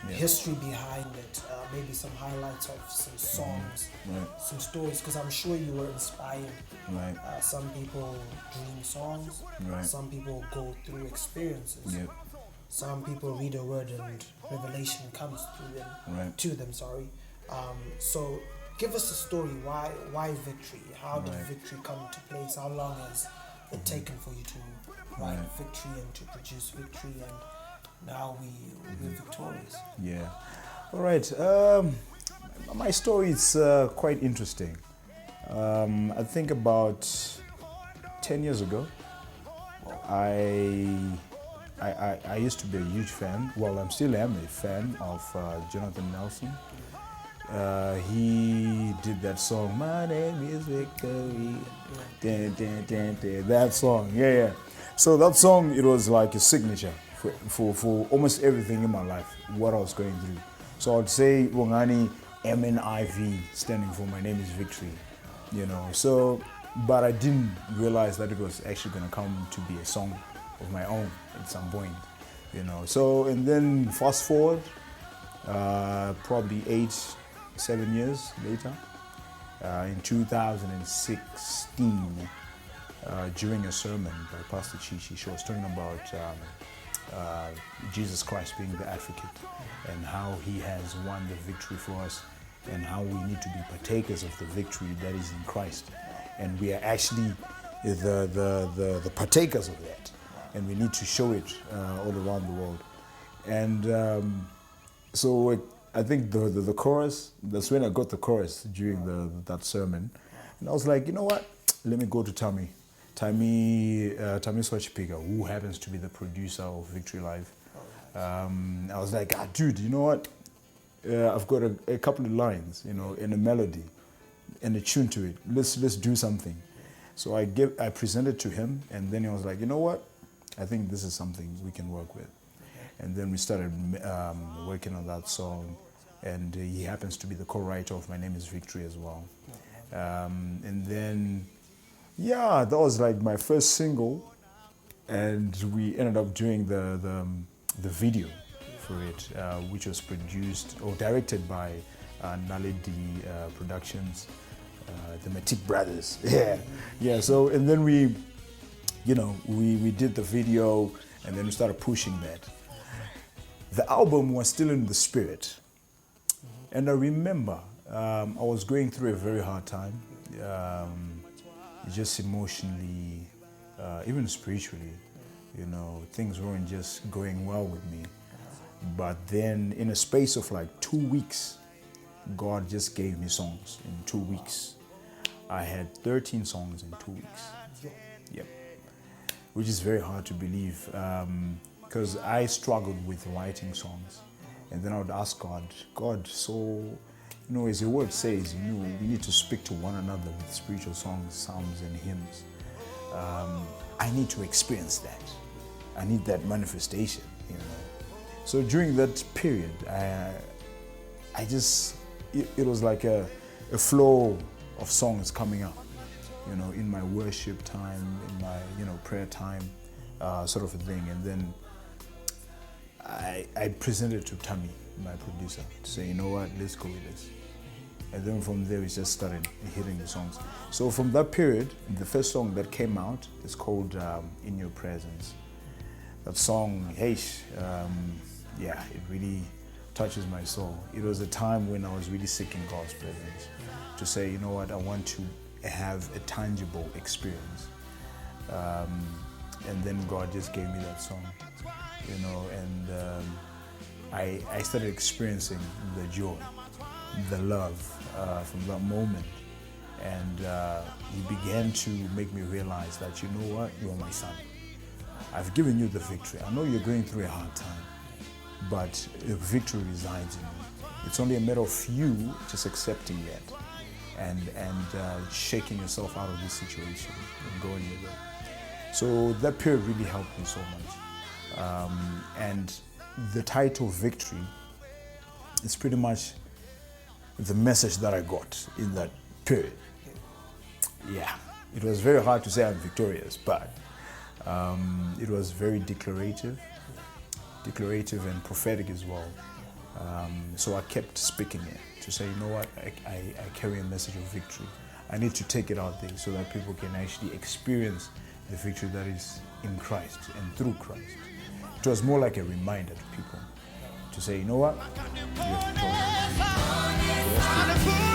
history behind it, maybe some highlights of some songs, some stories, because I'm sure you were inspired. Some people dream songs, some people go through experiences. Some people read a word and revelation comes through them, to them. Sorry. So give us a story. Why victory? How did victory come to place? How long has it taken for you to write victory and to produce victory? And now we're victorious. Yeah. All right. My story is quite interesting. I think about 10 years ago, I used to be a huge fan. Well, I still am a fan of Jonathan Nelson. He did that song, "My Name is Victory." That song, yeah. So that song, it was like a signature for almost everything in my life, what I was going through. So I'd say Bongani MNIV, standing for My Name is Victory, So, but I didn't realize that it was actually going to come to be a song of my own at some point, So, and then fast forward, probably 7 years later, in 2016, during a sermon by Pastor Chichi, she was talking about Jesus Christ being the advocate and how he has won the victory for us and how we need to be partakers of the victory that is in Christ. And we are actually the partakers of that. And we need to show it all around the world. And so I think the chorus, that's when I got the chorus during that sermon. And I was like, you know what? Let me go to Tammy Swachipika, who happens to be the producer of Victory Live. I was like, dude, you know what? I've got a couple of lines, and a melody and a tune to it. Let's do something. So I presented to him, and then he was like, you know what? I think this is something we can work with. And then we started working on that song, and he happens to be the co-writer of My Name is Victory as well. And then, that was like my first single, and we ended up doing the video for it, which was produced or directed by Naledi Productions, the Matic Brothers. So, and then we did the video, and then we started pushing that. The album was still in the spirit. And I remember I was going through a very hard time, just emotionally, even spiritually. Things weren't just going well with me. But then in a space of like 2 weeks, God just gave me songs in 2 weeks. I had 13 songs in 2 weeks. Yep. Which is very hard to believe, because I struggled with writing songs. And then I would ask God, so, as your word says, we need to speak to one another with spiritual songs, psalms, and hymns. I need to experience that. I need that manifestation, So during that period, it was like a flow of songs coming up, in my worship time, in my, prayer time, sort of a thing. And then I presented to Tammy, my producer, to say, you know what, let's go with this. And then from there, we just started hitting the songs. So from that period, the first song that came out is called In Your Presence. That song, it really touches my soul. It was a time when I was really seeking God's presence, to say, you know what, I want to have a tangible experience. And then God just gave me that song, and I started experiencing the joy, the love from that moment. And He began to make me realize that, you know what, you are my son. I've given you the victory. I know you're going through a hard time, but the victory resides in you. It's only a matter of you just accepting that and shaking yourself out of this situation and going with it. So that period really helped me so much. And the title Victory is pretty much the message that I got in that period. Yeah, it was very hard to say I'm victorious, but it was very declarative and prophetic as well. So I kept speaking it to say, you know what, I carry a message of victory. I need to take it out there so that people can actually experience the victory that is in Christ and through Christ. It was more like a reminder to people to say, you know what, you have